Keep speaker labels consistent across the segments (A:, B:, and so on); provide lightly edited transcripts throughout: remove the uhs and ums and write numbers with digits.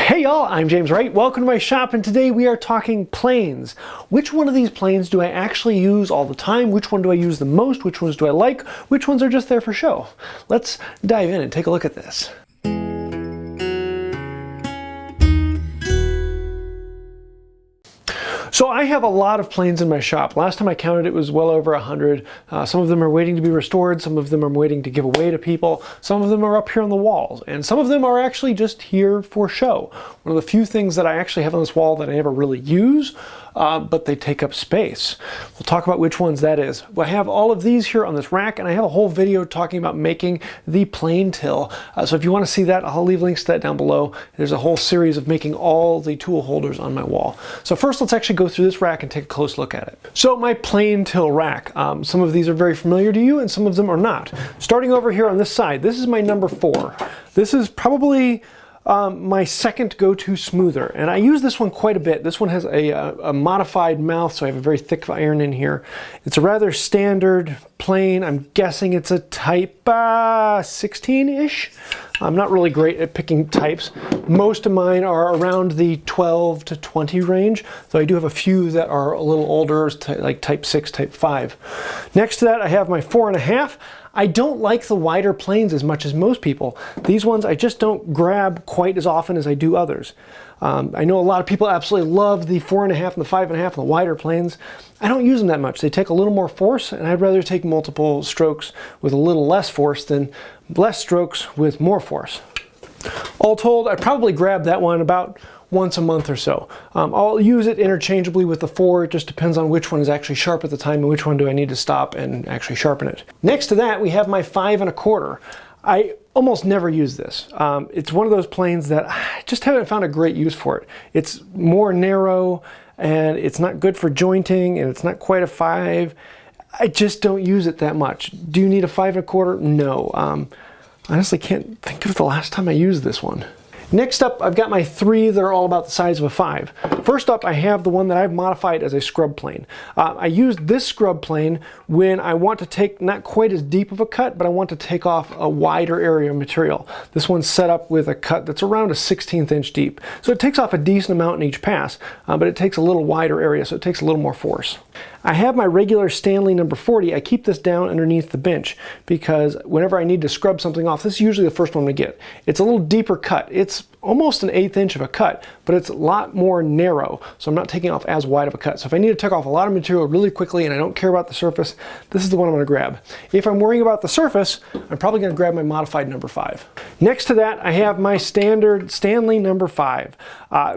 A: Hey y'all, I'm James Wright. Welcome to my shop, and today we are talking planes. Which one of these planes do I actually use all the time? Which one do I use the most? Which ones do I like? Which ones are just there for show? Let's dive in and take a look at this. So I have a lot of planes in my shop. Last time I counted it was well over 100. Some of them are waiting to be restored, some of them are waiting to give away to people, some of them are up here on the walls, and some of them are actually just here for show. One of the few things that I actually have on this wall that I never really use, but they take up space. We'll talk about which ones that is. I have all of these here on this rack, and I have a whole video talking about making the plane till. So if you want to see that, I'll leave links to that down below. There's a whole series of making all the tool holders on my wall. So first, let's actually go through this rack and take a close look at it. So my plane till rack, some of these are very familiar to you and some of them are not. Starting over here on this side, this is my number 4. This is probably my second go-to smoother, and I use this one quite a bit. This one has a modified mouth, so I have a very thick iron in here. It's a rather standard plane. I'm guessing it's a type 16-ish. I'm not really great at picking types. Most of mine are around the 12 to 20 range, though I do have a few that are a little older, like type 6, type 5. Next to that, I have my 4.5. I don't like the wider planes as much as most people. These ones I just don't grab quite as often as I do others. I know a lot of people absolutely love the 4.5 and the 5.5 and the wider planes. I don't use them that much. They take a little more force, and I'd rather take multiple strokes with a little less force than less strokes with more force. All told, I'd probably grab that one about once a month or so. I'll use it interchangeably with the 4. It just depends on which one is actually sharp at the time and which one do I need to stop and actually sharpen it. Next to that, we have my 5.25. I almost never use this. It's one of those planes that I just haven't found a great use for it. It's more narrow, and it's not good for jointing, and it's not quite a 5. I just don't use it that much. Do you need a 5.25? No. I honestly can't think of the last time I used this one. Next up, I've got my 3 that are all about the size of a 5. First up, I have the one that I've modified as a scrub plane. I use this scrub plane when I want to take not quite as deep of a cut, but I want to take off a wider area of material. This one's set up with a cut that's around a 1/16 inch deep. So it takes off a decent amount in each pass, but it takes a little wider area, so it takes a little more force. I have my regular Stanley number 40. I keep this down underneath the bench because whenever I need to scrub something off, this is usually the first one to get. It's a little deeper cut. It's almost an 1/8 inch of a cut, but it's a lot more narrow, so I'm not taking off as wide of a cut. So if I need to take off a lot of material really quickly and I don't care about the surface, this is the one I'm going to grab. If I'm worrying about the surface, I'm probably going to grab my modified number 5. Next to that, I have my standard Stanley number 5.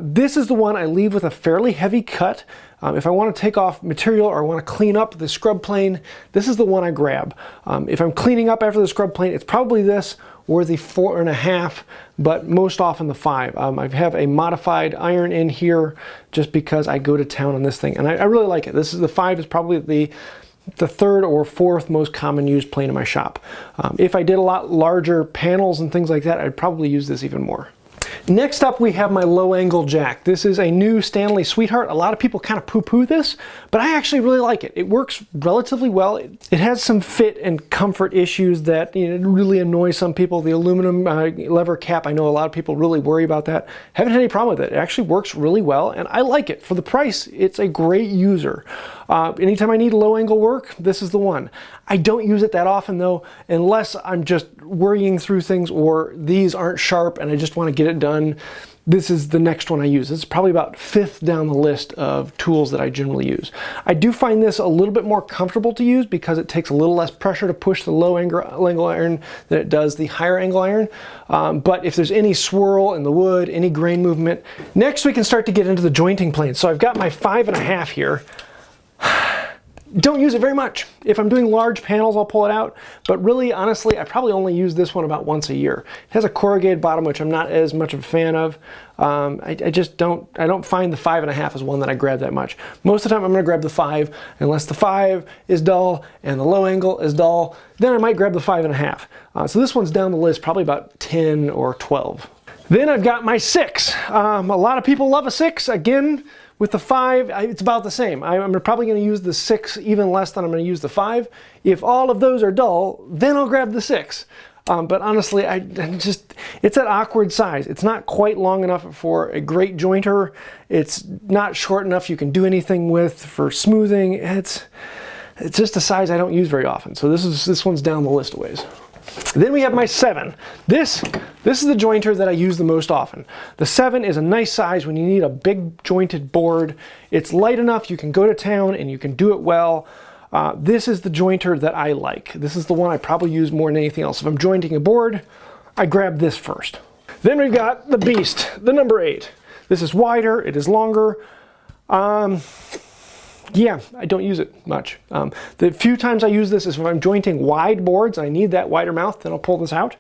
A: This is the one I leave with a fairly heavy cut. If I want to take off material or I want to clean up the scrub plane, this is the one I grab. If I'm cleaning up after the scrub plane, it's probably this or the 4.5, but most often the 5. I have a modified iron in here just because I go to town on this thing, and I really like it. The 5 is probably the 3rd or 4th most common used plane in my shop. If I did a lot larger panels and things like that, I'd probably use this even more. Next up, we have my low angle jack. This is a new Stanley Sweetheart. A lot of people kind of poo-poo this, but I actually really like it. It works relatively well. It has some fit and comfort issues that really annoy some people. The aluminum lever cap, I know a lot of people really worry about that. Haven't had any problem with it. It actually works really well, and I like it. For the price, it's a great user. Anytime I need low angle work, this is the one. I don't use it that often though, unless I'm just worrying through things or these aren't sharp and I just want to get it done. This is the next one I use. It's probably about 5th down the list of tools that I generally use. I do find this a little bit more comfortable to use because it takes a little less pressure to push the low angle iron than it does the higher angle iron. But if there's any swirl in the wood, any grain movement. Next we can start to get into the jointing planes. So I've got my 5.5 here. Don't use it very much. If I'm doing large panels, I'll pull it out, but really, honestly, I probably only use this one about once a year. It has a corrugated bottom, which I'm not as much of a fan of. I don't find the 5.5 is one that I grab that much. Most of the time, I'm gonna grab the 5, unless the 5 is dull and the low angle is dull, then I might grab the 5.5. So this one's down the list, probably about 10 or 12. Then I've got my 6. A lot of people love a 6. Again, with the 5, it's about the same. I'm probably going to use the 6 even less than I'm going to use the 5. If all of those are dull, then I'll grab the 6. but honestly, it's that awkward size. It's not quite long enough for a great jointer. It's not short enough you can do anything with for smoothing. It's just a size I don't use very often. So this one's down the list a ways. Then we have my 7. This is the jointer that I use the most often. The 7 is a nice size when you need a big jointed board. It's light enough you can go to town and you can do it well. This is the jointer that I like. This is the one I probably use more than anything else. If I'm jointing a board, I grab this first. Then we've got the beast, the number 8. This is wider, it is longer. Yeah, I don't use it much. The few times I use this is if I'm jointing wide boards, I need that wider mouth, then I'll pull this out.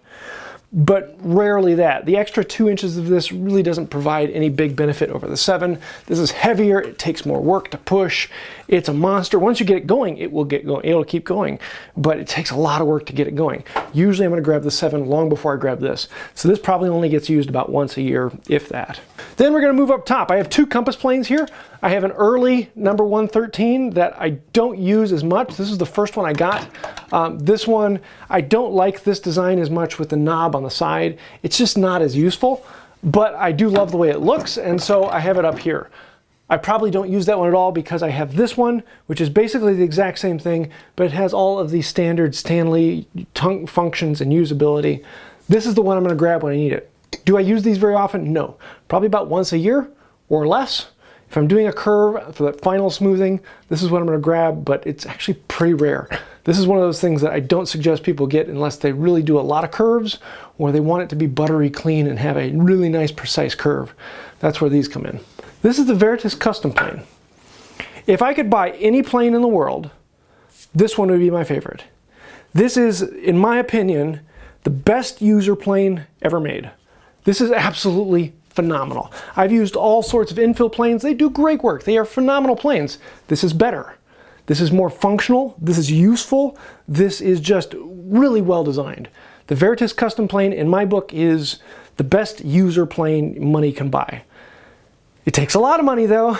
A: But rarely that. The extra 2 inches of this really doesn't provide any big benefit over the 7. This is heavier, it takes more work to push. It's a monster. Once you get it going, it will get going. It'll keep going, but it takes a lot of work to get it going. Usually I'm going to grab the 7 long before I grab this. So this probably only gets used about once a year, if that. Then we're going to move up top. I have 2 compass planes here. I have an early number 113 that I don't use as much. This is the first one I got. This one, I don't like this design as much with the knob on the side. It's just not as useful, but I do love the way it looks, and so I have it up here. I probably don't use that one at all because I have this one, which is basically the exact same thing, but it has all of the standard Stanley tongue functions and usability. This is the one I'm going to grab when I need it. Do I use these very often? No. Probably about once a year or less. If I'm doing a curve for that final smoothing, this is what I'm going to grab, but it's actually pretty rare. This is one of those things that I don't suggest people get unless they really do a lot of curves or they want it to be buttery clean and have a really nice precise curve. That's where these come in. This is the Veritas Custom Plane. If I could buy any plane in the world, this one would be my favorite. This is, in my opinion, the best user plane ever made. This is absolutely phenomenal. I've used all sorts of infill planes. They do great work. They are phenomenal planes. This is better. This is more functional. This is useful. This is just really well designed. The Veritas Custom Plane, in my book, is the best user plane money can buy. It takes a lot of money though,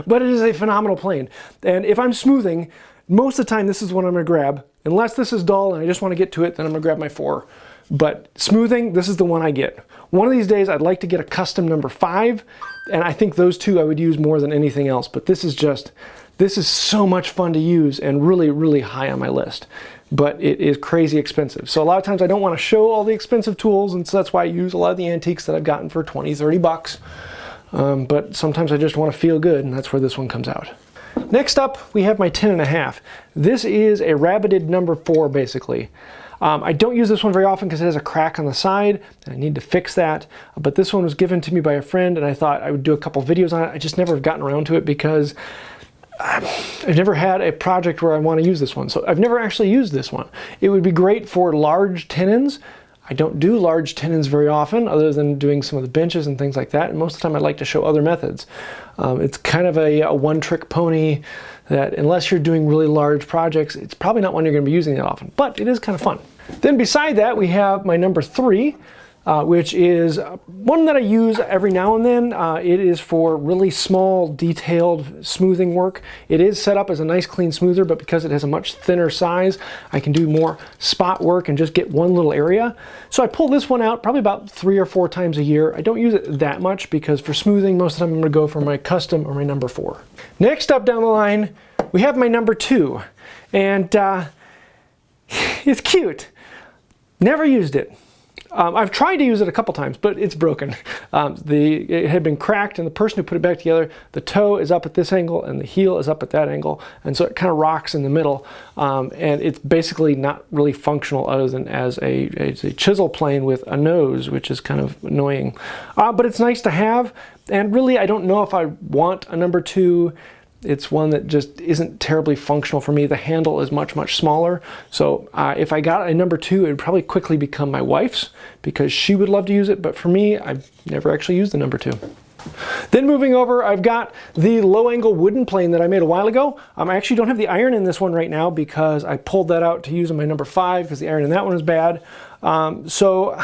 A: but it is a phenomenal plane. And if I'm smoothing, most of the time this is what I'm going to grab. Unless this is dull and I just want to get to it, then I'm going to grab my 4. But smoothing, this is the one I get. One of these days I'd like to get a custom number 5, and I think those 2 I would use more than anything else. But this is so much fun to use and really, really high on my list. But it is crazy expensive. So a lot of times I don't want to show all the expensive tools, and so that's why I use a lot of the antiques that I've gotten for 20, 30 bucks. But sometimes I just want to feel good, and that's where this one comes out. Next up, we have my 10.5. This is a rabbited number 4, basically. I don't use this one very often because it has a crack on the side, and I need to fix that. But this one was given to me by a friend, and I thought I would do a couple videos on it. I just never have gotten around to it because I've never had a project where I want to use this one. So I've never actually used this one. It would be great for large tenons. I don't do large tenons very often other than doing some of the benches and things like that. And most of the time I like to show other methods. It's kind of a one-trick pony that unless you're doing really large projects, it's probably not one you're going to be using that often, but it is kind of fun. Then beside that, we have my number 3, which is one that I use every now and then. It is for really small, detailed smoothing work. It is set up as a nice clean smoother, but because it has a much thinner size, I can do more spot work and just get one little area. So I pull this one out probably about 3 or 4 times a year. I don't use it that much because for smoothing, most of the time I'm going to go for my custom or my number 4. Next up down the line, we have my number 2, and it's cute. Never used it. I've tried to use it a couple times, but it's broken. It had been cracked, and the person who put it back together, the toe is up at this angle and the heel is up at that angle, and so it kind of rocks in the middle, and it's basically not really functional other than as a chisel plane with a nose, which is kind of annoying. But it's nice to have, and really I don't know if I want a number 2. It's one that just isn't terribly functional for me. The handle is much, much smaller. So if I got a number 2, it would probably quickly become my wife's because she would love to use it. But for me, I've never actually used the number 2. Then moving over, I've got the low angle wooden plane that I made a while ago. I actually don't have the iron in this one right now because I pulled that out to use in my number 5 because the iron in that one is bad. So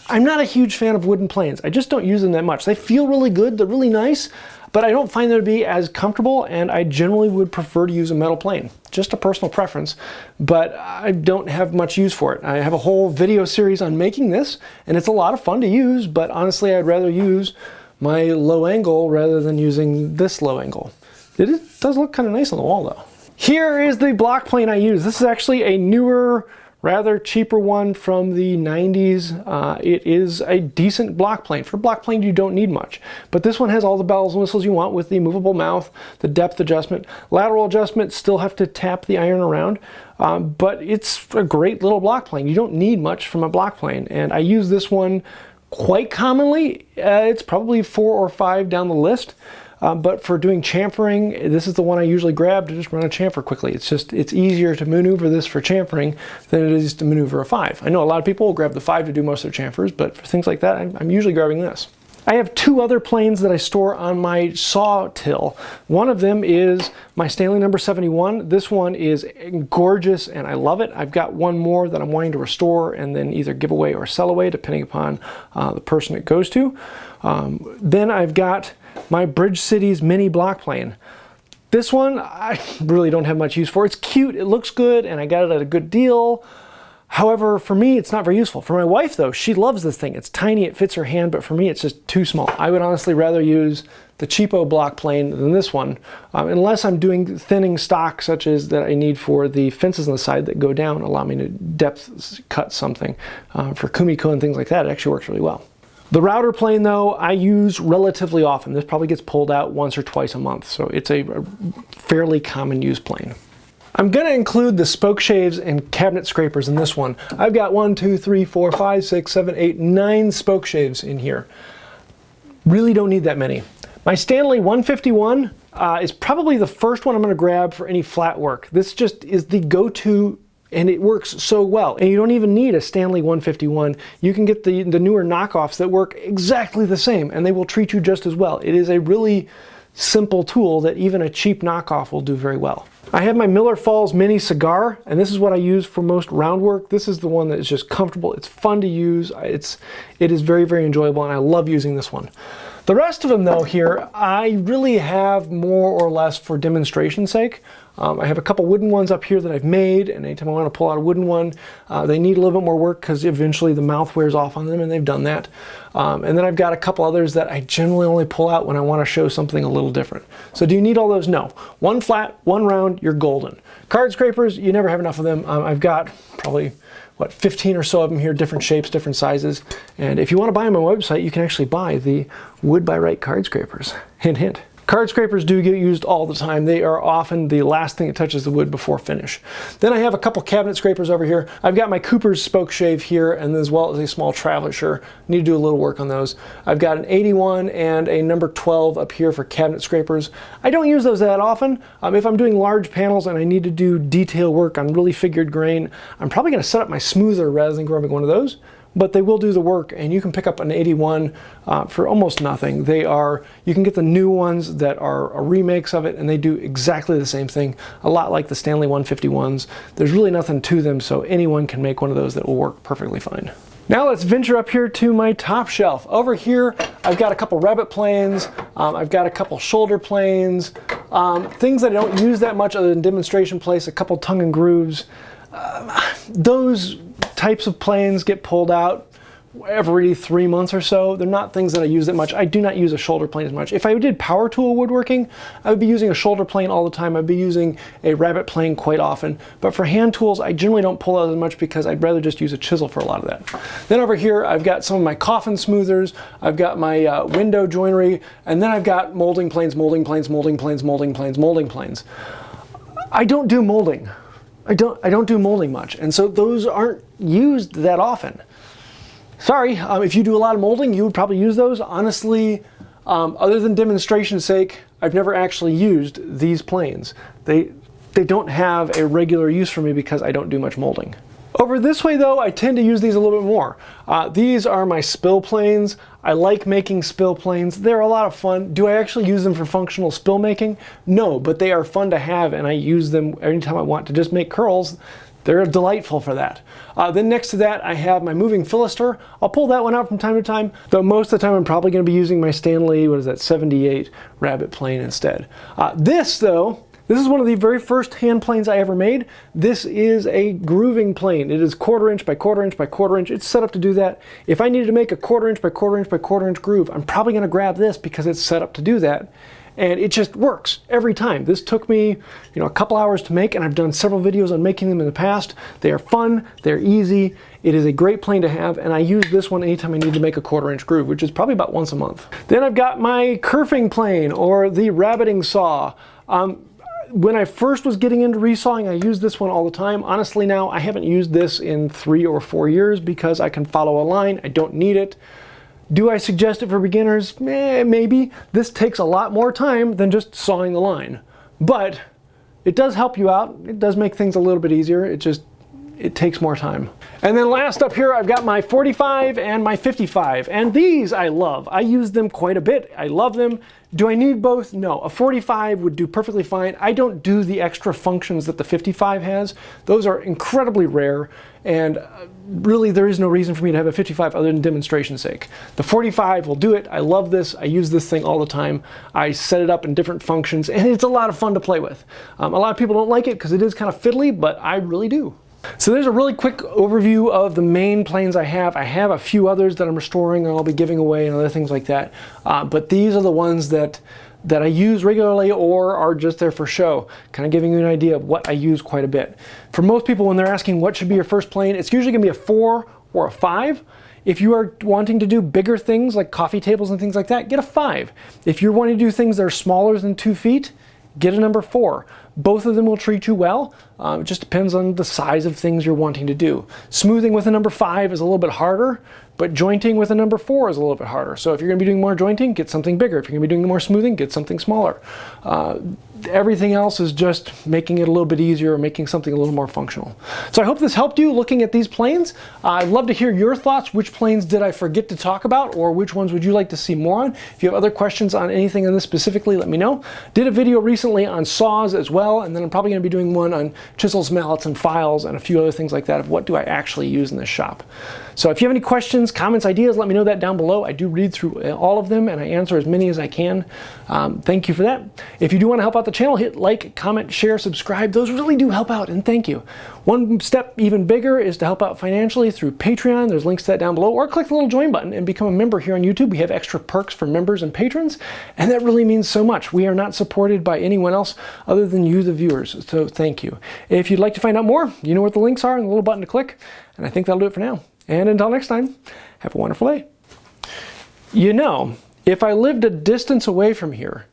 A: I'm not a huge fan of wooden planes. I just don't use them that much. They feel really good, they're really nice, but I don't find them to be as comfortable, and I generally would prefer to use a metal plane. Just a personal preference, but I don't have much use for it. I have a whole video series on making this, and it's a lot of fun to use, but honestly, I'd rather use my low angle rather than using this low angle. It does look kind of nice on the wall though. Here is the block plane I use. This is actually a newer, rather cheaper one from the 90s. It is a decent block plane. For a block plane, you don't need much. But this one has all the bells and whistles you want with the movable mouth, the depth adjustment, lateral adjustment, still have to tap the iron around. But it's a great little block plane. You don't need much from a block plane. And I use this one quite commonly. It's probably 4 or 5 down the list. But for doing chamfering, this is the one I usually grab to just run a chamfer quickly. It's easier to maneuver this for chamfering than it is to maneuver a 5. I know a lot of people will grab the 5 to do most of their chamfers, but for things like that, I'm usually grabbing this. I have 2 other planes that I store on my saw till. One of them is my Stanley number 71. This one is gorgeous and I love it. I've got one more that I'm wanting to restore and then either give away or sell away depending upon the person it goes to. Then I've got my Bridge Cities mini block plane. This one I really don't have much use for. It's cute, it looks good, and I got it at a good deal. However, for me, it's not very useful. For my wife, though, she loves this thing. It's tiny, it fits her hand, but for me, it's just too small. I would honestly rather use the cheapo block plane than this one, unless I'm doing thinning stock, such as that I need for the fences on the side that go down, allow me to depth cut something. For kumiko and things like that, it actually works really well. The router plane, though, I use relatively often. This probably gets pulled out once or twice a month, so it's a fairly common use plane. I'm going to include the spoke shaves and cabinet scrapers in this one. I've got 1, 2, 3, 4, 5, 6, 7, 8, 9 spoke shaves in here. Really don't need that many. My Stanley 151 is probably the first one I'm going to grab for any flat work. This just is the go-to, and it works so well. And you don't even need a Stanley 151. You can get the newer knockoffs that work exactly the same, and they will treat you just as well. It is a really simple tool that even a cheap knockoff will do very well. I have my Miller Falls mini cigar, and this is what I use for most round work. This is the one that is just comfortable. It's fun to use. It is very, very enjoyable, and I love using this one. The rest of them, though, here, I really have more or less for demonstration's sake. I have a couple wooden ones up here that I've made, and anytime I want to pull out a wooden one, they need a little bit more work because eventually the mouth wears off on them, and they've done that. And then I've got a couple others that I generally only pull out when I want to show something a little different. So do you need all those? No. One flat, one round, you're golden. Card scrapers, you never have enough of them. I've got probably, 15 or so of them here, different shapes, different sizes. And if you want to buy them on my website, you can actually buy the Wood by Wright card scrapers. Hint, hint. Card scrapers do get used all the time. They are often the last thing that touches the wood before finish. Then I have a couple cabinet scrapers over here. I've got my Cooper's spoke shave here, and as well as a small traveler. Need to do a little work on those. I've got an 81 and a number 12 up here for cabinet scrapers. I don't use those that often. If I'm doing large panels and I need to do detail work on really figured grain, I'm probably going to set up my smoother rather than grabbing one of those. But they will do the work, and you can pick up an 81 for almost nothing. You can get the new ones that are remakes of it, and they do exactly the same thing, a lot like the Stanley 151s. There's really nothing to them, so anyone can make one of those that will work perfectly fine. Now let's venture up here to my top shelf. Over here, I've got a couple rabbet planes, I've got a couple shoulder planes, things that I don't use that much other than demonstration place, a couple tongue and grooves. Those types of planes get pulled out every 3 months or so. They're not things that I use that much. I do not use a shoulder plane as much. If I did power tool woodworking, I would be using a shoulder plane all the time. I'd be using a rabbet plane quite often. But for hand tools, I generally don't pull out as much because I'd rather just use a chisel for a lot of that. Then over here, I've got some of my coffin smoothers. I've got my window joinery, and then I've got molding planes, molding planes, molding planes, molding planes, molding planes. I don't do molding. I don't do molding much, and so those aren't used that often. Sorry, if you do a lot of molding, you would probably use those. Honestly, other than demonstration's sake, I've never actually used these planes. They don't have a regular use for me because I don't do much molding. Over this way though, I tend to use these a little bit more. These are my spill planes. I like making spill planes. They're a lot of fun. Do I actually use them for functional spill making? No, but they are fun to have, and I use them anytime I want to just make curls. They're delightful for that. Then next to that, I have my moving Philister. I'll pull that one out from time to time, though most of the time I'm probably going to be using my Stanley, what is that, 78 Rabbit plane instead. This is one of the very first hand planes I ever made. This is a grooving plane. It is 1/4 inch by 1/4 inch by 1/4 inch. It's set up to do that. If I needed to make a 1/4 inch by 1/4 inch by 1/4 inch groove, I'm probably going to grab this because it's set up to do that. And it just works every time. This took me, a couple hours to make, and I've done several videos on making them in the past. They are fun, they're easy, it is a great plane to have, and I use this one anytime I need to make a 1/4 inch groove, which is probably about once a month. Then I've got my kerfing plane, or the rabbiting saw. When I first was getting into resawing, I used this one all the time. Honestly now, I haven't used this in 3 or 4 years because I can follow a line, I don't need it. Do I suggest it for beginners? Maybe. This takes a lot more time than just sawing the line. But it does help you out. It does make things a little bit easier. It takes more time. And then last up here, I've got my 45 and my 55. And these I love. I use them quite a bit. I love them. Do I need both? No. A 45 would do perfectly fine. I don't do the extra functions that the 55 has. Those are incredibly rare, and really there is no reason for me to have a 55 other than demonstration's sake. The 45 will do it. I love this. I use this thing all the time. I set it up in different functions, and it's a lot of fun to play with. A lot of people don't like it because it is kind of fiddly, but I really do. So there's a really quick overview of the main planes I have. I have a few others that I'm restoring and I'll be giving away and other things like that. But these are the ones that I use regularly or are just there for show, kind of giving you an idea of what I use quite a bit. For most people, when they're asking what should be your first plane, it's usually going to be a 4 or a 5. If you are wanting to do bigger things like coffee tables and things like that, get a 5. If you're wanting to do things that are smaller than 2 feet, get a number 4. Both of them will treat you well. It just depends on the size of things you're wanting to do. Smoothing with a number 5 is a little bit harder, but jointing with a number 4 is a little bit harder. So if you're going to be doing more jointing, get something bigger. If you're going to be doing more smoothing, get something smaller. Everything else is just making it a little bit easier or making something a little more functional. So I hope this helped you looking at these planes. I'd love to hear your thoughts. Which planes did I forget to talk about, or which ones would you like to see more on? If you have other questions on anything on this specifically, let me know. Did a video recently on saws as well, and then I'm probably going to be doing one on chisels, mallets, and files, and a few other things like that of what do I actually use in this shop. So if you have any questions, comments, ideas, let me know that down below. I do read through all of them and I answer as many as I can. Thank you for that. If you do want to help out the channel, hit like, comment, share, subscribe. Those really do help out, and thank you. One step even bigger is to help out financially through Patreon. There's links to that down below, or click the little join button and become a member here on YouTube. We have extra perks for members and patrons, and that really means so much. We are not supported by anyone else other than you, the viewers, so thank you. If you'd like to find out more, you know what the links are and the little button to click, and I think that'll do it for now. And until next time, have a wonderful day. You know, if I lived a distance away from here,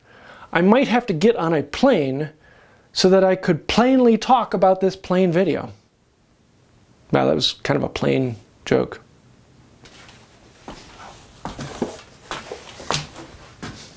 A: I might have to get on a plane so that I could plainly talk about this plane video. Wow, that was kind of a plain joke.